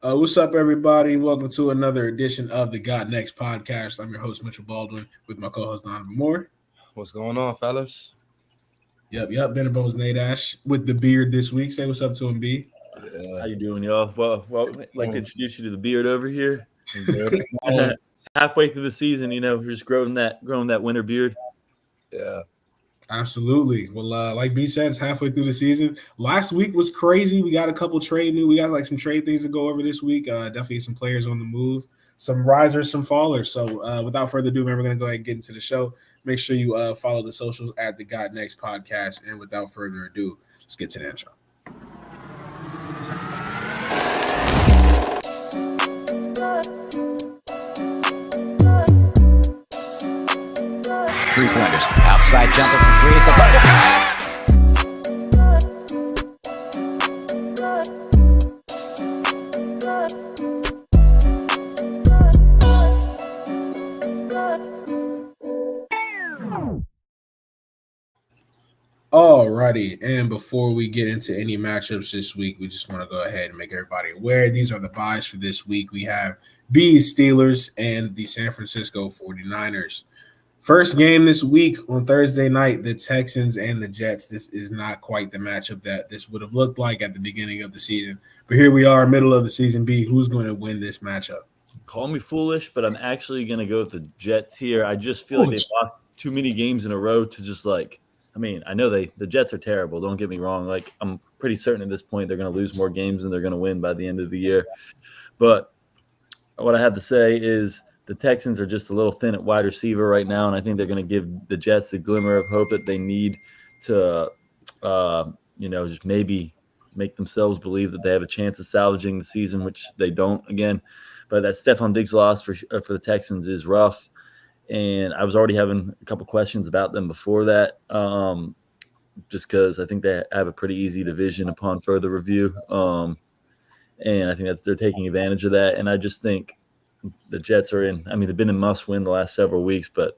What's up, everybody? Welcome to another edition of the Got Next podcast. I'm your host, Mitchell Baldwin, with my co-host, Donovan Moore. What's going on, fellas? Yep. Ben Bones Nate Ash with the beard this week. Say what's up to him, B. Yeah. How you doing, y'all? Well, I'd like to introduce you to the beard over here. Yeah. Halfway through the season, we're just growing that winter beard. Absolutely. Well, like B said, it's halfway through the season. Last week was crazy. We got a couple trade news. We got like some trade things to go over this week. Definitely some players on the move, some risers, some fallers. So without further ado, man, we're going to go ahead and get into the show. Make sure you follow the socials at the Got Next podcast. And without further ado, let's get to the intro. Three-pointers. Outside jumper for three at the bucket. Alrighty, and before we get into any matchups this week, we just want to go ahead and make everybody aware. These are the buys for this week. We have B's Steelers and the San Francisco 49ers. First game this week on Thursday night, the Texans and the Jets. This is not quite the matchup that this would have looked like at the beginning of the season. But here we are, middle of the season. B, who's going to win this matchup? Call me foolish, but I'm actually going to go with the Jets here. I just feel like they've lost too many games in a row to just I know the Jets are terrible. Don't get me wrong. I'm pretty certain at this point they're going to lose more games than they're going to win by the end of the year. But what I have to say is the Texans are just a little thin at wide receiver right now, and I think they're going to give the Jets the glimmer of hope that they need to, just maybe make themselves believe that they have a chance of salvaging the season, which they don't again. But that Stephon Diggs loss for the Texans is rough. And I was already having a couple questions about them before that, just because I think they have a pretty easy division upon further review. And I think they're taking advantage of that. And I just think the Jets are in – they've been in must-win the last several weeks, but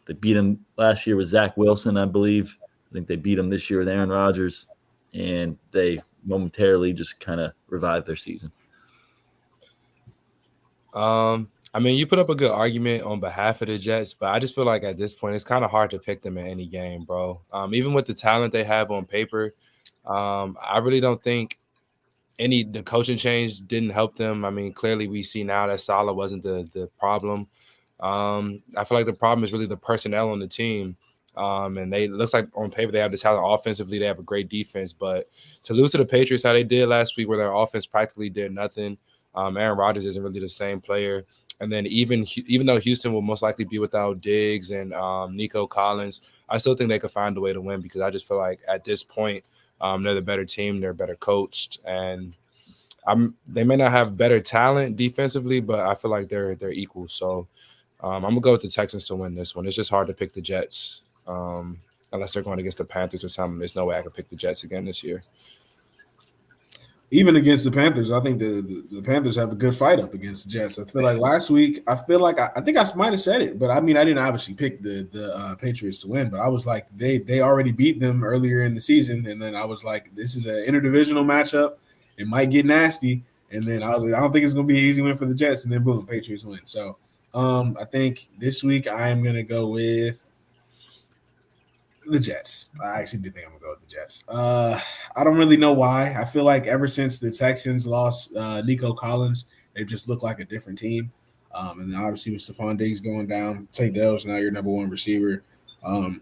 they beat them last year with Zach Wilson, I believe. I think they beat them this year with Aaron Rodgers, and they momentarily just kind of revived their season. You put up a good argument on behalf of the Jets, but I just feel like at this point it's kind of hard to pick them in any game, bro. Even with the talent they have on paper, I really don't think the coaching change didn't help them. Clearly we see now that Saleh wasn't the problem. I feel like the problem is really the personnel on the team. And it looks like on paper they have the talent offensively. They have a great defense, but to lose to the Patriots how they did last week, where their offense practically did nothing. Aaron Rodgers isn't really the same player. And then even though Houston will most likely be without Diggs and Nico Collins, I still think they could find a way to win, because I just feel like at this point they're the better team, they're better coached, and they may not have better talent defensively, but I feel like they're equal. So I'm gonna go with the Texans to win this one. It's just hard to pick the Jets unless they're going against the Panthers or something. There's no way I could pick the Jets again this year. Even against the Panthers, I think the Panthers have a good fight up against the Jets. I feel like last week, I think I might have said it, but I didn't obviously pick the Patriots to win, but I was like, they already beat them earlier in the season, and then I was like, this is an interdivisional matchup. It might get nasty, and then I was like, I don't think it's going to be an easy win for the Jets, and then boom, Patriots win. So I think this week I am going to go with the Jets. I actually do think I'm gonna go with the Jets. I don't really know why. I feel like ever since the Texans lost Nico Collins, they've just looked like a different team. And obviously with Stephon Diggs going down, Tank Dell's now your number one receiver.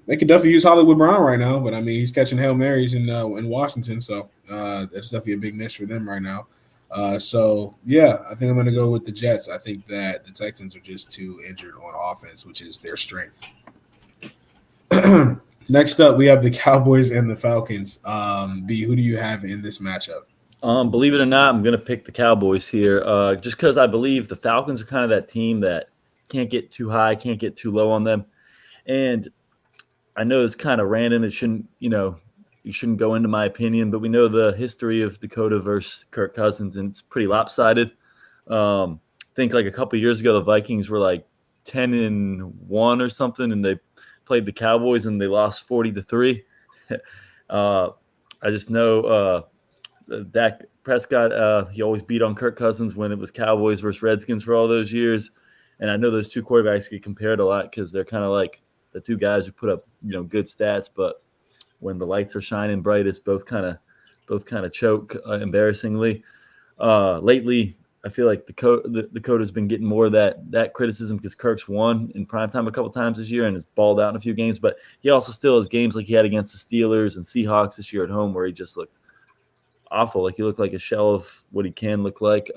They could definitely use Hollywood Brown right now, but he's catching Hail Marys in Washington, so that's definitely a big miss for them right now. So yeah, I think I'm gonna go with the Jets. I think that the Texans are just too injured on offense, which is their strength. Next up, we have the Cowboys and the Falcons. B, who do you have in this matchup? Believe it or not, I'm going to pick the Cowboys here just because I believe the Falcons are kind of that team that can't get too high, can't get too low on them. And I know it's kind of random. It shouldn't, you shouldn't go into my opinion, but we know the history of Dakota versus Kirk Cousins, and it's pretty lopsided. I think like a couple of years ago, the Vikings were like 10-1 or something, and they played the Cowboys and they lost 40-3. I just know Dak Prescott, he always beat on Kirk Cousins when it was Cowboys versus Redskins for all those years. And I know those two quarterbacks get compared a lot because they're kind of like the two guys who put up, good stats. But when the lights are shining brightest, both kind of choke embarrassingly. Lately, I feel like Dakota's been getting more of that criticism because Kirk's won in primetime a couple times this year and has balled out in a few games. But he also still has games like he had against the Steelers and Seahawks this year at home where he just looked awful. Like he looked like a shell of what he can look like.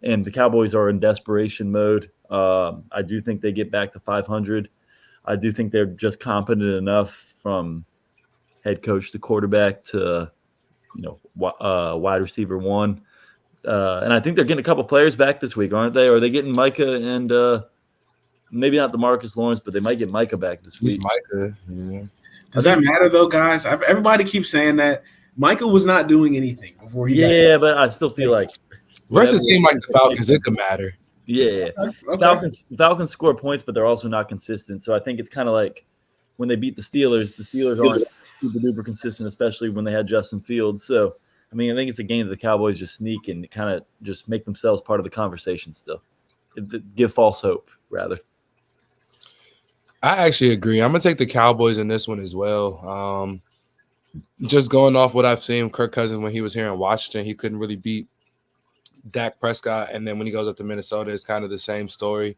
And the Cowboys are in desperation mode. I do think they get back to 500. I do think they're just competent enough from head coach to quarterback to, wide receiver one. And I think they're getting a couple players back this week, aren't they? Or are they getting Micah and maybe not DeMarcus Lawrence, but they might get Micah back this week. Micah. Yeah. Does that matter though, guys? Everybody keeps saying that Micah was not doing anything before he. Yeah, but I still feel like versus a team like the Falcons, it could matter. Yeah, okay. Falcons score points, but they're also not consistent. So I think it's kind of like when they beat the Steelers aren't super duper consistent, especially when they had Justin Fields. So I think it's a game that the Cowboys just sneak and kind of just make themselves part of the conversation still. Give false hope, rather. I actually agree. I'm going to take the Cowboys in this one as well. Just going off what I've seen, Kirk Cousins, when he was here in Washington, he couldn't really beat Dak Prescott. And then when he goes up to Minnesota, it's kind of the same story.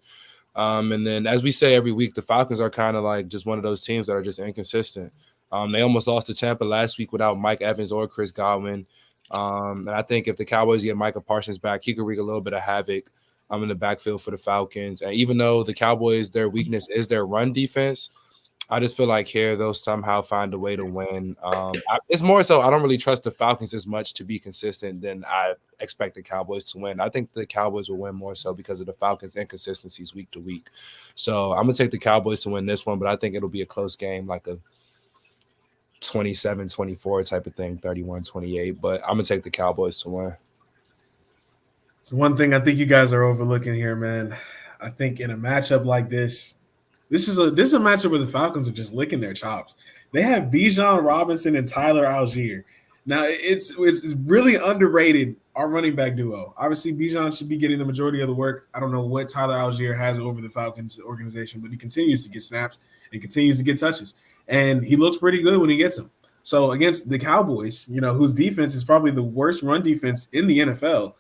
And then, as we say every week, the Falcons are kind of like just one of those teams that are just inconsistent. They almost lost to Tampa last week without Mike Evans or Chris Godwin. And I think if the Cowboys get Micah Parsons back, he could wreak a little bit of havoc in the backfield for the Falcons. And even though the Cowboys, their weakness is their run defense, I just feel like here they'll somehow find a way to win. It's more so I don't really trust the Falcons as much to be consistent than I expect the Cowboys to win. I think the Cowboys will win more so because of the Falcons' inconsistencies week to week. So I'm going to take the Cowboys to win this one, but I think it'll be a close game, like a 27-24 type of thing, 31-28. But I'm going to take the Cowboys to win. So one thing I think you guys are overlooking here, man. I think in a matchup like this is a matchup where the Falcons are just licking their chops. They have Bijan Robinson and Tyler Algier. Now it's really underrated, our running back duo. Obviously, Bijan should be getting the majority of the work. I don't know what Tyler Algier has over the Falcons organization, but he continues to get snaps and continues to get touches. And he looks pretty good when he gets them. So against the Cowboys, whose defense is probably the worst run defense in the NFL,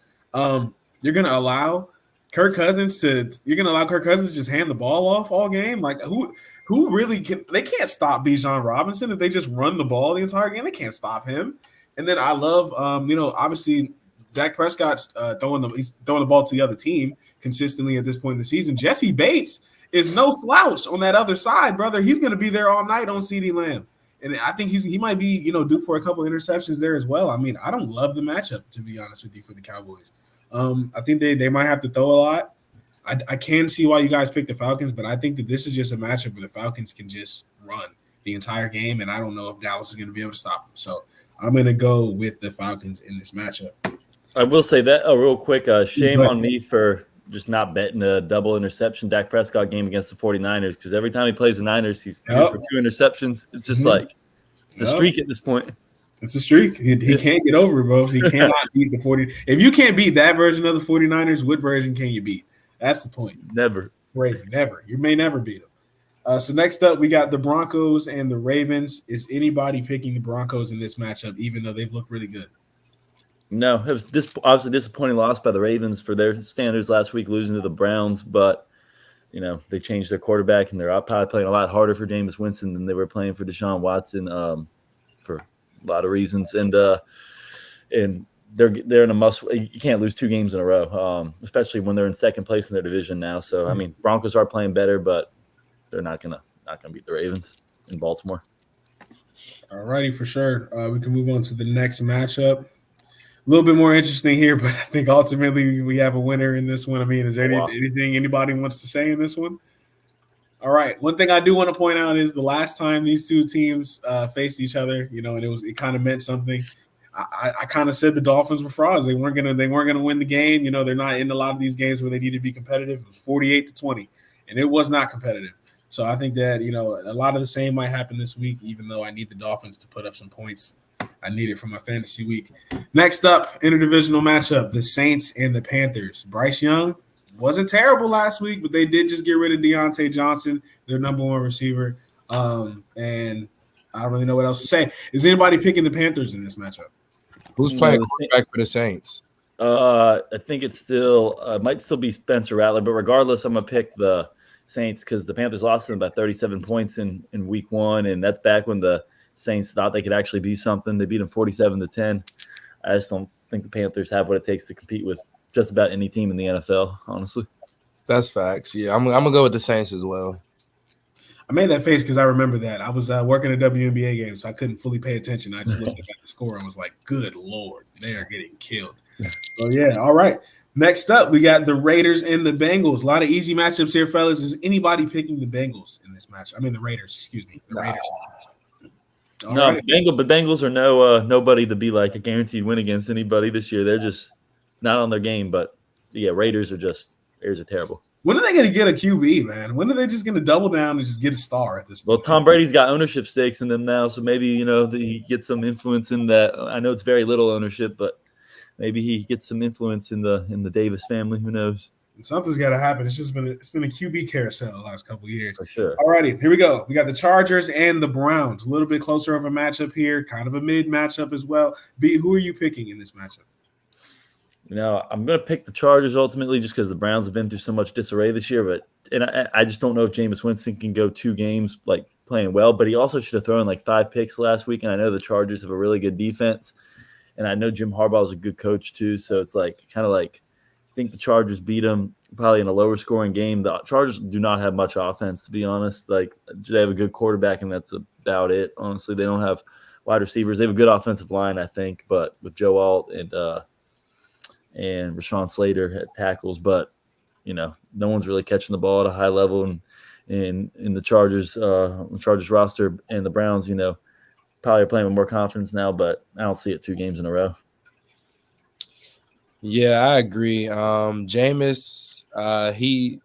you're going to allow Kirk Cousins to just hand the ball off all game? Like who really can? They can't stop Bijan Robinson if they just run the ball the entire game. They can't stop him. And then I love, obviously Dak Prescott's throwing the ball to the other team consistently at this point in the season. Jesse Bates is no slouch on that other side, brother. He's going to be there all night on CeeDee Lamb. And I think he might be, due for a couple interceptions there as well. I mean, I don't love the matchup, to be honest with you, for the Cowboys. I think they might have to throw a lot. I can see why you guys picked the Falcons, but I think that this is just a matchup where the Falcons can just run the entire game, and I don't know if Dallas is going to be able to stop them. So I'm going to go with the Falcons in this matchup. I will say that real quick, shame on me for just not betting a double interception Dak Prescott game against the 49ers, because every time he plays the Niners, he's due for 2 interceptions. It's just like it's a streak at this point. It's a streak. He can't get over it, bro. He cannot beat the 40. If you can't beat that version of the 49ers, what version can you beat? That's the point. Never. Crazy. Never. You may never beat them. So next up, we got the Broncos and the Ravens. Is anybody picking the Broncos in this matchup, even though they've looked really good? No, it was obviously disappointing loss by the Ravens for their standards last week, losing to the Browns. But, they changed their quarterback, and they're probably playing a lot harder for Jameis Winston than they were playing for Deshaun Watson for a lot of reasons. And they're in a must. You can't lose 2 games in a row, especially when they're in second place in their division now. So, I mean, Broncos are playing better, but they're not gonna beat the Ravens in Baltimore. All righty, for sure. We can move on to the next matchup. A little bit more interesting here, but I think ultimately we have a winner in this one. I mean, is there anything anybody wants to say in this one? All right. One thing I do want to point out is the last time these two teams faced each other, and it kind of meant something. I kind of said the Dolphins were frauds. They weren't gonna win the game. They're not in a lot of these games where they need to be competitive. It was 48-20, and it was not competitive. So I think that a lot of the same might happen this week, even though I need the Dolphins to put up some points. I need it for my fantasy week. Next up, interdivisional matchup, the Saints and the Panthers. Bryce Young wasn't terrible last week, but they did just get rid of Deontay Johnson, their number one receiver. And I don't really know what else to say. Is anybody picking the Panthers in this matchup? Who's playing quarterback for the Saints? I think it's still might still be Spencer Rattler, but regardless, I'm gonna pick the Saints because the Panthers lost them by 37 points in week 1, and that's back when the Saints thought they could actually be something. They beat them 47-10. I just don't think the Panthers have what it takes to compete with just about any team in the NFL, honestly. That's facts. Yeah, I'm gonna go with the Saints as well. I made that face because I remember that. I was working a WNBA game, so I couldn't fully pay attention. I just looked at the score and was like, good Lord, they are getting killed. So, yeah, all right. Next up, we got the Raiders and the Bengals. A lot of easy matchups here, fellas. Is anybody picking the Bengals in this match? I mean, the Raiders, excuse me. The Raiders. Right. The Bengals are nobody to be like a guaranteed win against anybody this year. They're just not on their game. But, yeah, Raiders are terrible. When are they going to get a QB, man? When are they just going to double down and just get a star at this point? Well, Tom Brady's got ownership stakes in them now, so maybe, he gets some influence in that. I know it's very little ownership, but maybe he gets some influence in the Davis family. Who knows? Something's got to happen. It's been a QB carousel the last couple of years. For sure. All righty, here we go. We got the Chargers and the Browns. A little bit closer of a matchup here, kind of a mid matchup as well. B, who are you picking in this matchup? I'm going to pick the Chargers ultimately just because the Browns have been through so much disarray this year. But I just don't know if Jameis Winston can go 2 games like playing well. But he also should have thrown like 5 picks last week. And I know the Chargers have a really good defense. And I know Jim Harbaugh is a good coach too. So it's like kind of like I think the Chargers beat them probably in a lower scoring game. The Chargers do not have much offense, to be honest. Like they have a good quarterback, and that's about it. Honestly, they don't have wide receivers. They have a good offensive line, I think, but with Joe Alt and Rashawn Slater at tackles, but no one's really catching the ball at a high level. And in the Chargers roster, and the Browns, probably are playing with more confidence now, but I don't see it 2 games in a row. Yeah, I agree. Jameis, he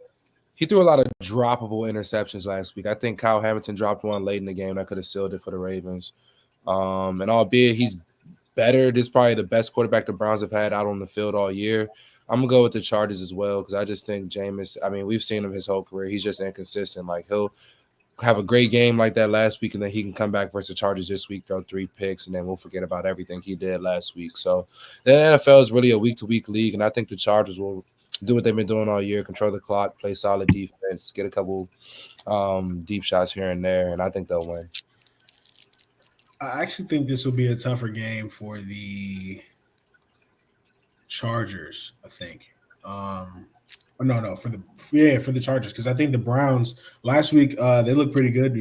threw a lot of droppable interceptions last week. I think Kyle Hamilton dropped one late in the game that could have sealed it for the Ravens. And albeit he's better, this is probably the best quarterback the Browns have had out on the field all year. I'm going to go with the Chargers as well because I just think Jameis, I mean, we've seen him his whole career. He's just inconsistent. Like, he'll have a great game like that last week, and then he can come back versus the Chargers this week, throw 3 picks, and then we'll forget about everything he did last week. So the NFL is really a week-to-week league, and I think the Chargers will do what they've been doing all year, control the clock, play solid defense, get a couple deep shots here and there, and I think they'll win. I actually think this will be a tougher game for the Chargers, I think. For the Chargers, because I think the Browns last week they looked pretty good,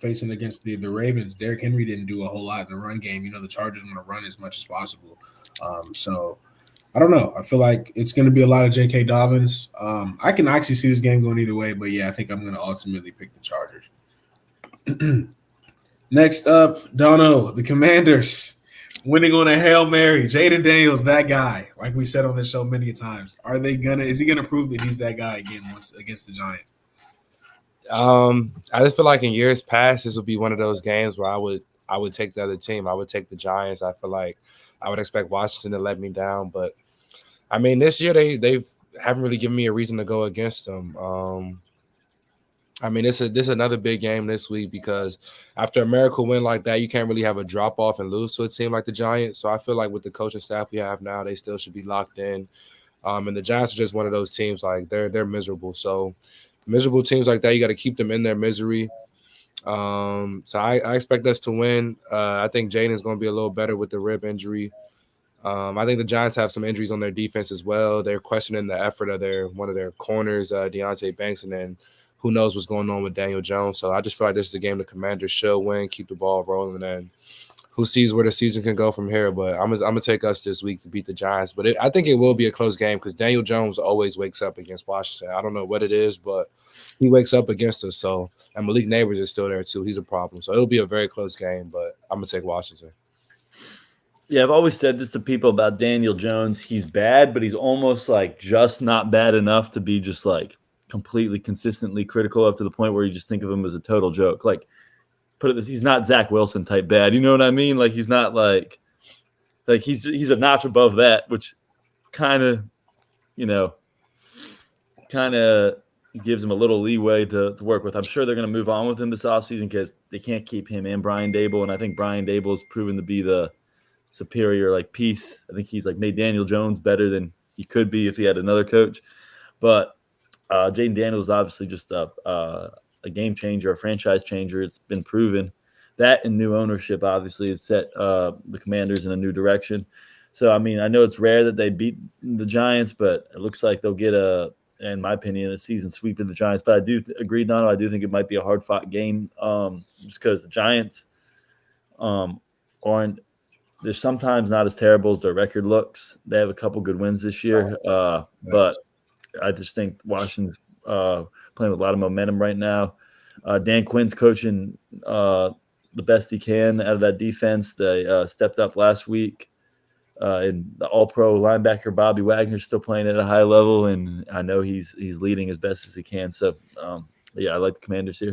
facing against the Ravens. Derrick Henry didn't do a whole lot in the run game. The Chargers want to run as much as possible. So I don't know. I feel like it's going to be a lot of J.K. Dobbins. I can actually see this game going either way, but yeah, I think I'm going to ultimately pick the Chargers. Next up, Dono, the Commanders. Winning on a Hail Mary. Jaden Daniels, that guy, like we said on this show many times. Is he gonna prove that he's that guy again once against the Giants? I just feel like in years past, this will be one of those games where I would take the other team. I would take the Giants. I feel like I would expect Washington to let me down. But I mean, this year they haven't really given me a reason to go against them. I mean, this is another big game this week because after a miracle win like that, you can't really have a drop-off and lose to a team like the Giants. So I feel like with the coaching staff we have now, they still should be locked in. And the Giants are just one of those teams, like they're miserable. So miserable teams like that, you got to keep them in their misery. So I expect us to win. I think Jaden's going to be a little better with the rib injury. I think the Giants have some injuries on their defense as well. They're questioning the effort of one of their corners, Deontay Banks, and then who knows what's going on with Daniel Jones. So I just feel like this is a game the Commanders should win, keep the ball rolling, and who sees where the season can go from here. But I'm gonna take us this week to beat the Giants. But I think it will be a close game because Daniel Jones always wakes up against Washington. I don't know what it is, but he wakes up against us. So, and Malik Neighbors is still there too. He's a problem. So it'll be a very close game, but I'm gonna take Washington. Yeah, I've always said this to people about Daniel Jones. He's bad, but he's almost like just not bad enough to be just like completely consistently critical of, to the point where you just think of him as a total joke. Like put it this, he's not Zach Wilson type bad. You know what I mean? Like he's not like he's a notch above that, which kind of, gives him a little leeway to work with. I'm sure they're going to move on with him this offseason because they can't keep him and Brian Dable. And I think Brian Dable has proven to be the superior piece. I think he's made Daniel Jones better than he could be if he had another coach. But Jaden Daniels is obviously just a game changer, a franchise changer. It's been proven. That and new ownership obviously has set the Commanders in a new direction. So, I mean, I know it's rare that they beat the Giants, but it looks like they'll get in my opinion, a season sweep of the Giants. But I do agree, Dono. I do think it might be a hard-fought game just because the Giants aren't – they're sometimes not as terrible as their record looks. They have a couple good wins this year. But I just think Washington's playing with a lot of momentum right now. Dan Quinn's coaching the best he can out of that defense. They stepped up last week. And the all-pro linebacker Bobby Wagner's still playing at a high level, and I know he's leading as best as he can. So, I like the Commanders here.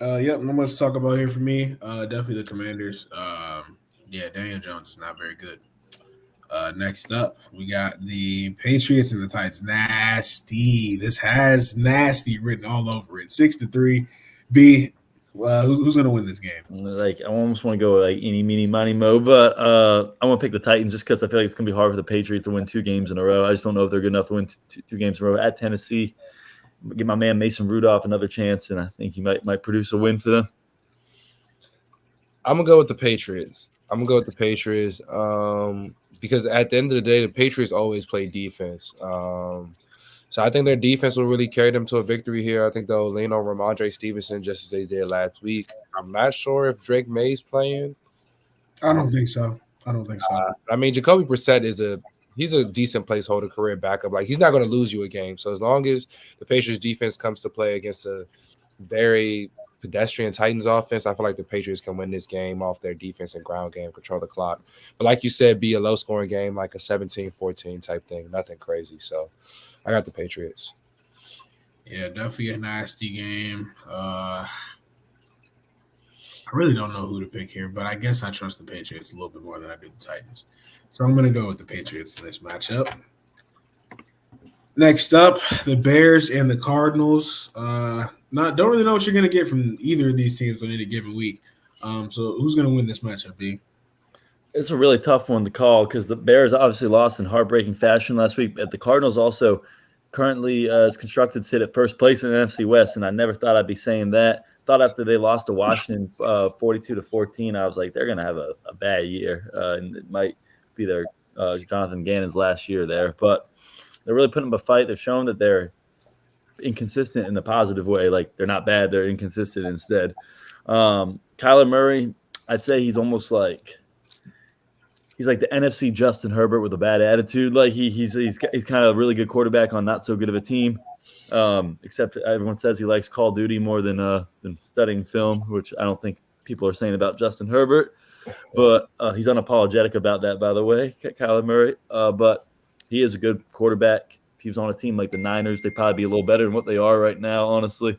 Not much to talk about here for me. Definitely the Commanders. Daniel Jones is not very good. Next up, we got the Patriots and the Titans. Nasty. This has nasty written all over it. 6-3. B. Who's going to win this game? I almost want to go eeny, meeny, miny, mo, but I want to pick the Titans just because I feel like it's going to be hard for the Patriots to win 2 games in a row. I just don't know if they're good enough to win two games in a row at Tennessee. Give my man Mason Rudolph another chance, and I think he might produce a win for them. I'm going to go with the Patriots. Because at the end of the day, the Patriots always play defense. So I think their defense will really carry them to a victory here. I think they'll lean on Ramondre Stevenson just as they did last week. I'm not sure if Drake May's playing. I don't think so. I mean, Jacoby Brissett he's a decent placeholder career backup. He's not going to lose you a game. So as long as the Patriots defense comes to play against a very pedestrian Titans offense, I feel like the Patriots can win this game off their defense and ground game, control the clock. But like you said, be a low-scoring game, like a 17-14 type thing, nothing crazy. So I got the Patriots. Yeah, definitely a nasty game. I really don't know who to pick here, but I guess I trust the Patriots a little bit more than I do the Titans. So I'm going to go with the Patriots in this matchup. Next up, the Bears and the Cardinals. Don't really know what you're going to get from either of these teams on any given week. So who's going to win this matchup, B? It's a really tough one to call because the Bears obviously lost in heartbreaking fashion last week. But the Cardinals also currently, as constructed, sit at first place in the NFC West, and I never thought I'd be saying that. Thought after they lost to Washington 42-14, I was like, they're going to have a bad year, and it might be their Jonathan Gannon's last year there. But they're really putting up a fight. They're showing that they're inconsistent in the positive way. They're not bad. They're inconsistent instead. Kyler Murray, I'd say he's almost he's like the NFC Justin Herbert with a bad attitude. He's kind of a really good quarterback on not so good of a team. Except everyone says he likes Call of Duty more than studying film, which I don't think people are saying about Justin Herbert. But he's unapologetic about that, by the way, Kyler Murray. But he is a good quarterback. If he was on a team like the Niners, they'd probably be a little better than what they are right now, honestly.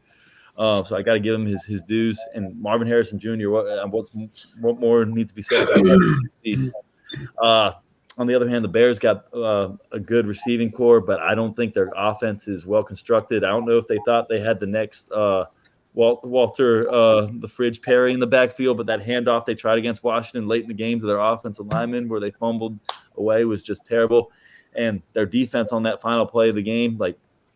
So I got to give him his dues. And Marvin Harrison Jr., what more needs to be said about that? On the other hand, the Bears got a good receiving core, but I don't think their offense is well constructed. I don't know if they thought they had the next Walter the Fridge Perry in the backfield, but that handoff they tried against Washington late in the game to their offensive lineman where they fumbled away was just terrible. And their defense on that final play of the game,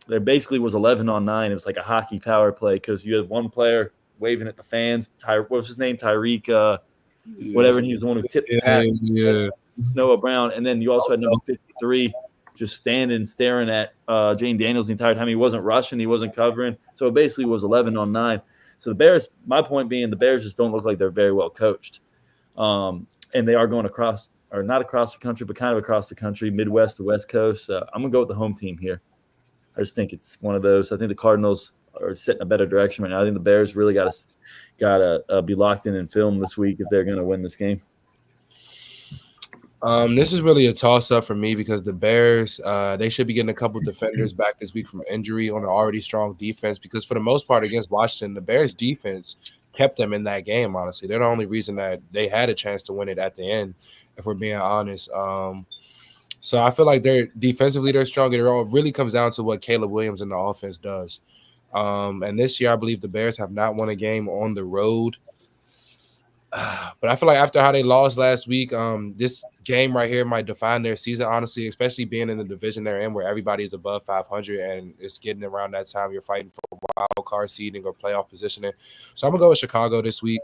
there basically was 11 on 9. It was like a hockey power play because you had one player waving at the fans. What was his name? Tyreek, whatever. And he was the one who tipped the pass. Yeah. Noah Brown. And then you also had number 53 just standing, staring at Jane Daniels the entire time. He wasn't rushing. He wasn't covering. So it basically was 11 on 9. So the Bears, my point being, the Bears just don't look like they're very well coached. And they are going across, or not across the country, but kind of across the country, Midwest to West Coast. I'm going to go with the home team here. I just think it's one of those. I think the Cardinals are setting a better direction right now. I think the Bears really got to be locked in and film this week if they're going to win this game. This is really a toss-up for me because the Bears, they should be getting a couple defenders back this week from injury on an already strong defense because for the most part against Washington, the Bears defense kept them in that game, honestly. They're the only reason that they had a chance to win it at the end, if we're being honest. So I feel like they're defensively they're strong. It all really comes down to what Caleb Williams in the offense does. And this year, I believe the Bears have not won a game on the road. But I feel like after how they lost last week, this game right here might define their season, honestly, especially being in the division they're in where everybody is above 500 and it's getting around that time you're fighting for wild card seeding or playoff positioning. So I'm going to go with Chicago this week.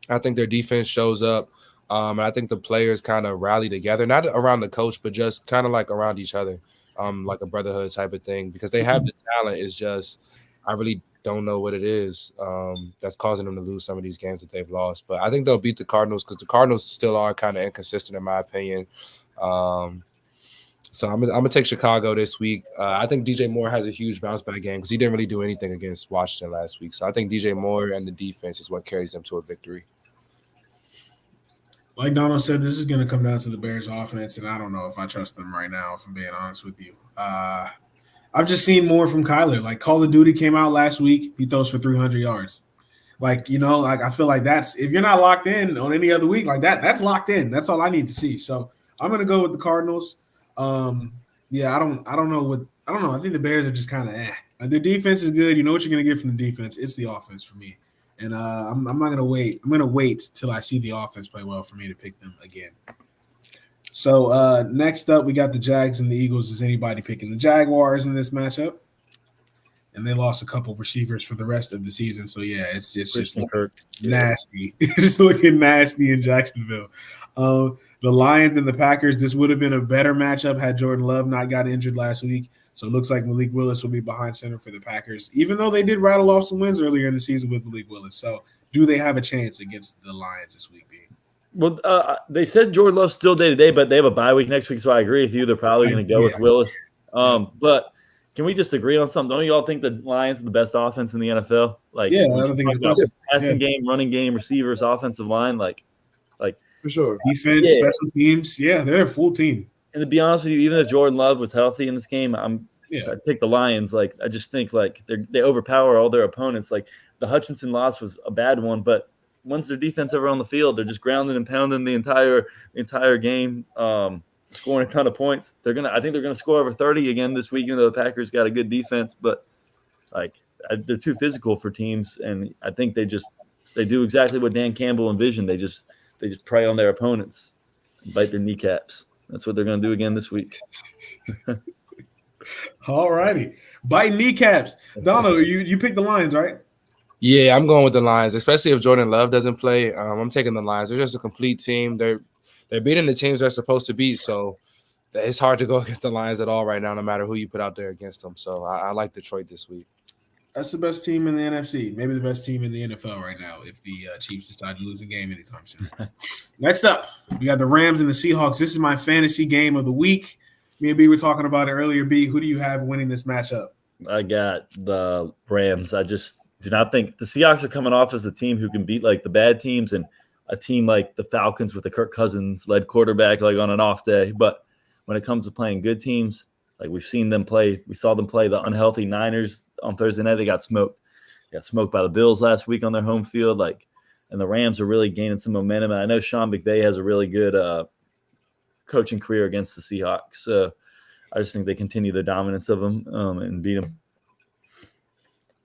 I think their defense shows up. And I think the players kind of rally together, not around the coach, but just kind of like around each other, like a brotherhood type of thing, because they have the talent. It's just I really don't know what it is that's causing them to lose some of these games that they've lost. But I think they'll beat the Cardinals because the Cardinals still are kind of inconsistent in my opinion. So I'm gonna take Chicago this week. I think DJ Moore has a huge bounce back game because he didn't really do anything against Washington last week. So I think DJ Moore and the defense is what carries them to a victory. Like Donald said, this is going to come down to the Bears offense, and I don't know if I trust them right now, if I'm being honest with you. I've just seen more from Kyler. Like Call of Duty came out last week. He throws for 300 yards. Like, you know, like I feel like that's – if you're not locked in on any other week like that, that's locked in. That's all I need to see. So I'm going to go with the Cardinals. Yeah, I don't know what – I don't know. I think the Bears are just kind of Like, their defense is good. You know what you're going to get from the defense. It's the offense for me. And I'm not going to wait. I'm going to wait till I see the offense play well for me to pick them again. So next up, we got the Jags and the Eagles. Is anybody picking the Jaguars in this matchup? And they lost a couple receivers for the rest of the season. So, yeah, it's just nasty. It's looking nasty in Jacksonville. The Lions and the Packers, this would have been a better matchup had Jordan Love not got injured last week. So it looks like Malik Willis will be behind center for the Packers, even though they did rattle off some wins earlier in the season with Malik Willis. So do they have a chance against the Lions this week, B? Well, they said Jordan Love's still day-to-day, but they have a bye week next week, so I agree with you. They're probably going to go with Willis. But can we just agree on something? Don't you all think the Lions are the best offense in the NFL? Like, yeah, I don't think it's about passing game, running game, receivers, offensive line, like for sure. Defense, special teams. Yeah, they're a full team. And to be honest with you, even if Jordan Love was healthy in this game, I'd pick the Lions. Like, I just think like they overpower all their opponents. Like the Hutchinson loss was a bad one, but once their defense ever on the field, they're just grounding and pounding the entire game, scoring a ton of points. I think they're gonna score over 30 again this week, even though the Packers got a good defense. But like they're too physical for teams, and I think they do exactly what Dan Campbell envisioned. They just prey on their opponents, and bite their kneecaps. That's what they're going to do again this week. All righty. Bite kneecaps. Donald, you picked the Lions, right? Yeah, I'm going with the Lions, especially if Jordan Love doesn't play. I'm taking the Lions. They're just a complete team. They're beating the teams they're supposed to beat, so it's hard to go against the Lions at all right now, no matter who you put out there against them. So I like Detroit this week. That's the best team in the NFC. Maybe the best team in the NFL right now if the Chiefs decide to lose a game anytime soon. Next up, we got the Rams and the Seahawks. This is my fantasy game of the week. Me and B were talking about it earlier. B, who do you have winning this matchup? I got the Rams. I just do not think the Seahawks are coming off as a team who can beat like the bad teams and a team like the Falcons with the Kirk Cousins-led quarterback like on an off day. But when it comes to playing good teams, like we saw them play the unhealthy Niners on Thursday night. They got smoked. They got smoked by the Bills last week on their home field. And the Rams are really gaining some momentum. And I know Sean McVay has a really good coaching career against the Seahawks. So I just think they continue the dominance of them and beat them.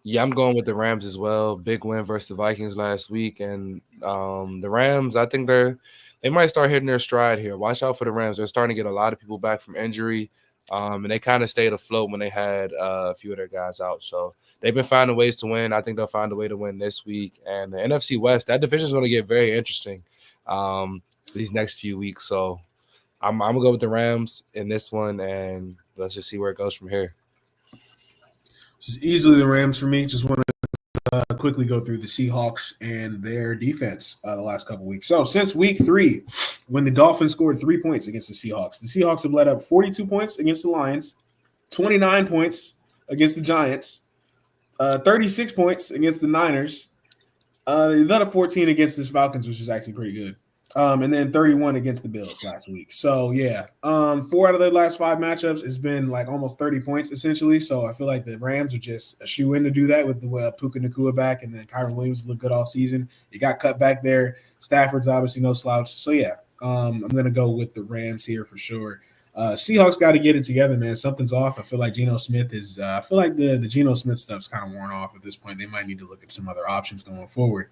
Yeah, I'm going with the Rams as well. Big win versus the Vikings last week. And the Rams, I think they might start hitting their stride here. Watch out for the Rams. They're starting to get a lot of people back from injury. And they kind of stayed afloat when they had a few of their guys out. So they've been finding ways to win. I think they'll find a way to win this week. And the NFC West, that division is going to get very interesting these next few weeks. So I'm going to go with the Rams in this one, and let's just see where it goes from here. Just easily the Rams for me. Just want to quickly go through the Seahawks and their defense the last couple weeks. So since week 3, when the Dolphins scored 3 points against the Seahawks have let up 42 points against the Lions, 29 points against the Giants, 36 points against the Niners. They let up 14 against the Falcons, which is actually pretty good. And then 31 against the Bills last week. So yeah, 4 out of their last 5 matchups, it's been like almost 30 points essentially. So I feel like the Rams are just a shoe in to do that with the Puka Nacua back, and then Kyron Williams looked good all season. He got cut back there. Stafford's obviously no slouch. So yeah, I'm gonna go with the Rams here for sure. Seahawks got to get it together, man. Something's off. I feel like Geno Smith is. I feel like the Geno Smith stuff's kind of worn off at this point. They might need to look at some other options going forward.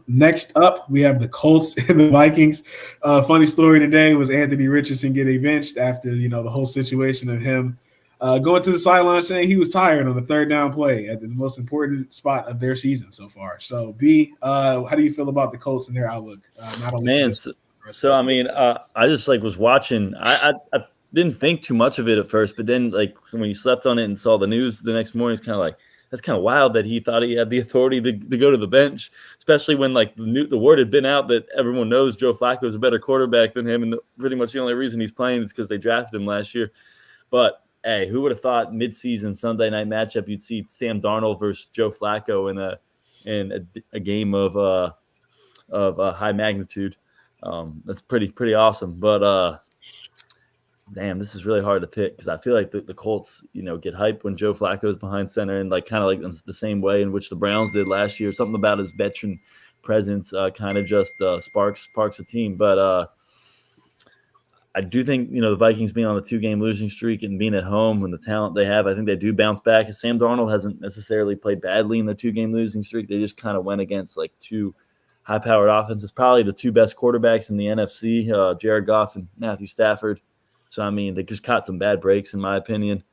Next up, we have the Colts and the Vikings. Funny story today was Anthony Richardson getting benched after the whole situation of him going to the sideline saying he was tired on the 3rd down play at the most important spot of their season so far. So, B, how do you feel about the Colts and their outlook? Not only Man, so I mean, I just was watching. I didn't think too much of it at first, but then when you slept on it and saw the news the next morning, it's kind of like, that's kind of wild that he thought he had the authority to go to the bench, especially when the word had been out that everyone knows Joe Flacco is a better quarterback than him, and pretty much the only reason he's playing is because they drafted him last year. But hey, who would have thought midseason Sunday night matchup you'd see Sam Darnold versus Joe Flacco in a game of high magnitude? That's pretty awesome. But damn, this is really hard to pick because I feel like the Colts, get hyped when Joe Flacco is behind center, and kind of like the same way in which the Browns did last year. Something about his veteran presence kind of just sparks a team. But I do think the Vikings being on the 2-game losing streak and being at home and the talent they have, I think they do bounce back. Sam Darnold hasn't necessarily played badly in the 2-game losing streak. They just kind of went against 2 high-powered offenses, probably the 2 best quarterbacks in the NFC, Jared Goff and Matthew Stafford. So, I mean, they just caught some bad breaks, in my opinion.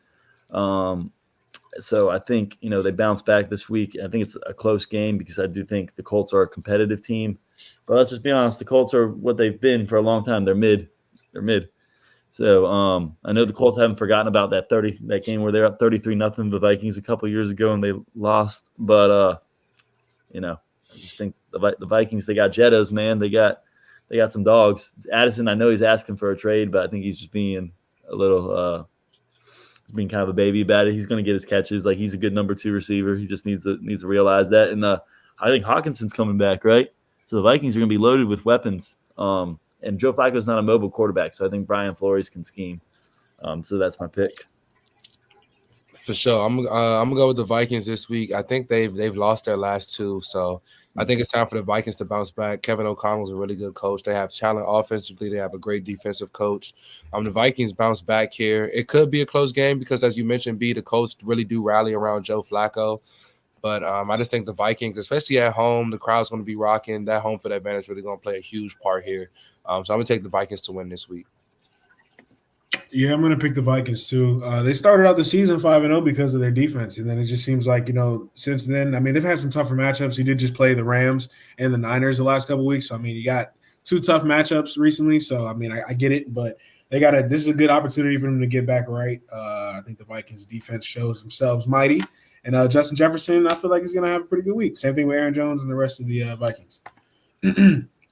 So I think, they bounce back this week. I think it's a close game because I do think the Colts are a competitive team. But let's just be honest, the Colts are what they've been for a long time. They're mid. So I know the Colts haven't forgotten about that game where they're up 33-0 to the Vikings a couple years ago and they lost. But, I just think the Vikings, they got Jettos, man. They got some dogs. Addison, I know he's asking for a trade, but I think he's just being a little he's being kind of a baby about it. He's going to get his catches. He's a good number 2 receiver. He just needs to realize that. And I think Hawkinson's coming back, right? So the Vikings are going to be loaded with weapons. And Joe Flacco's not a mobile quarterback, so I think Brian Flores can scheme. So that's my pick. For sure. I'm gonna go with the Vikings this week. I think they've lost their last 2, so I think it's time for the Vikings to bounce back. Kevin O'Connell's a really good coach. They have talent offensively. They have a great defensive coach. The Vikings bounce back here. It could be a close game because, as you mentioned, B, the Colts really do rally around Joe Flacco. But I just think the Vikings, especially at home, the crowd's going to be rocking. That home field advantage really going to play a huge part here. So I'm going to take the Vikings to win this week. Yeah, I'm going to pick the Vikings too. They started out the season 5-0 because of their defense, and then it just seems like since then, I mean, they've had some tougher matchups. You did just play the Rams and the Niners the last couple of weeks. So I mean, you got 2 tough matchups recently. So I mean, I get it, but this is a good opportunity for them to get back right. I think the Vikings defense shows themselves mighty, and Justin Jefferson, I feel like he's going to have a pretty good week. Same thing with Aaron Jones and the rest of the Vikings.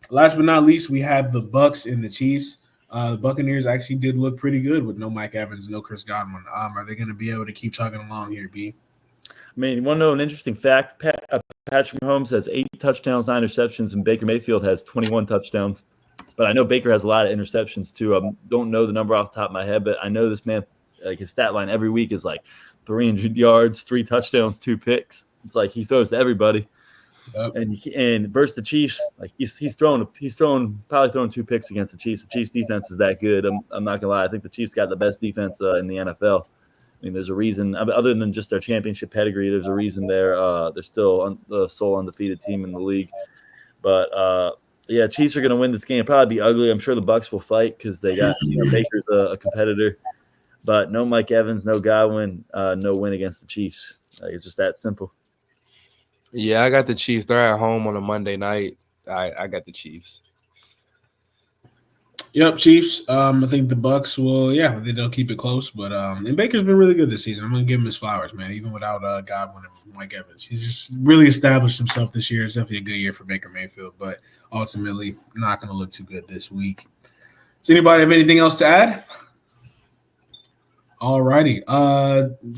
Last but not least, we have the Bucks and the Chiefs. The Buccaneers actually did look pretty good with no Mike Evans, no Chris Godwin. Are they going to be able to keep chugging along here, B? I mean, you want to know an interesting fact? Patrick Mahomes has 8 touchdowns, 9 interceptions, and Baker Mayfield has 21 touchdowns. But I know Baker has a lot of interceptions too. I don't know the number off the top of my head, but I know this man, his stat line every week is 300 yards, 3 touchdowns, 2 picks. It's he throws to everybody. Yep. And versus the Chiefs, he's probably throwing 2 picks against the Chiefs. The Chiefs defense is that good. I'm not gonna lie. I think the Chiefs got the best defense in the NFL. I mean, there's a reason other than just their championship pedigree. There's a reason they're still the sole undefeated team in the league. But yeah, Chiefs are gonna win this game. It'll probably be ugly. I'm sure the Bucks will fight because they got Baker's a competitor. But no Mike Evans, no Godwin, no win against the Chiefs. It's just that simple. Yeah, I got the Chiefs. They're at home on a Monday night. I got the Chiefs. Yep, Chiefs. I think the Bucks will. Yeah, they'll keep it close. But and Baker's been really good this season. I'm gonna give him his flowers, man. Even without Godwin and Mike Evans, he's just really established himself this year. It's definitely a good year for Baker Mayfield, but ultimately not gonna look too good this week. Does anybody have anything else to add? All righty.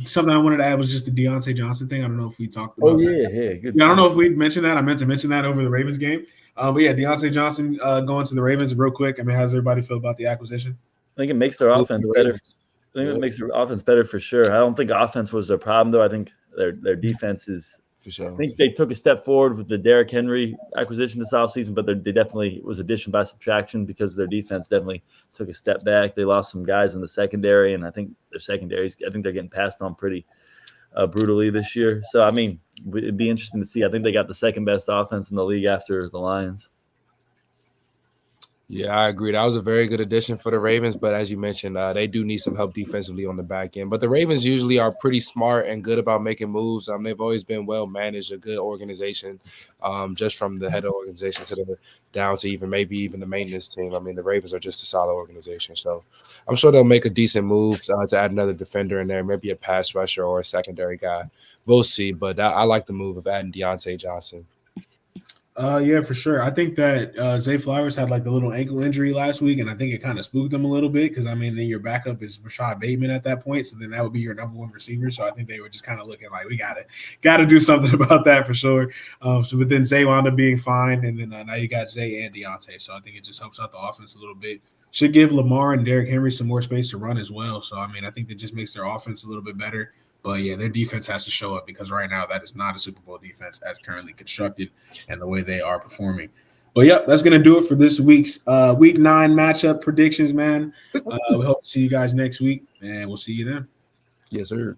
Something I wanted to add was just the Deontay Johnson thing. I don't know if we talked about that. Yeah, good. Yeah, I don't know if we mentioned that. I meant to mention that over the Ravens game. But yeah, Deontay Johnson going to the Ravens real quick. I mean, how does everybody feel about the acquisition? I think it makes their offense better. I think it makes their offense better for sure. I don't think offense was their problem, though. I think their defense is. For sure. I think they took a step forward with the Derrick Henry acquisition this offseason, but they definitely was addition by subtraction because their defense definitely took a step back. They lost some guys in the secondary, and I think their secondaries, I think they're getting passed on pretty brutally this year. So, I mean, it'd be interesting to see. I think they got the second best offense in the league after the Lions. Yeah, I agree. That was a very good addition for the Ravens, but as you mentioned, they do need some help defensively on the back end. But the Ravens usually are pretty smart and good about making moves. They've always been well managed, a good organization, just from the head of the organization to the down to maybe even the maintenance team. I mean, the Ravens are just a solid organization, so I'm sure they'll make a decent move to add another defender in there, maybe a pass rusher or a secondary guy. We'll see, but I like the move of adding Deontay Johnson. Yeah, for sure. I think that Zay Flowers had like the little ankle injury last week, and I think it kind of spooked them a little bit because, I mean, then your backup is Rashad Bateman at that point, so then that would be your number one receiver. So I think they were just kind of looking like we got to do something about that for sure. But then Zay wound up being fine, and then now you got Zay and Deontay. So I think it just helps out the offense a little bit. Should give Lamar and Derrick Henry some more space to run as well. So, I mean, I think that just makes their offense a little bit better. But, yeah, their defense has to show up because right now that is not a Super Bowl defense as currently constructed and the way they are performing. But, yeah, that's going to do it for this week's Week 9 matchup predictions, man. We hope to see you guys next week, and we'll see you then. Yes, sir.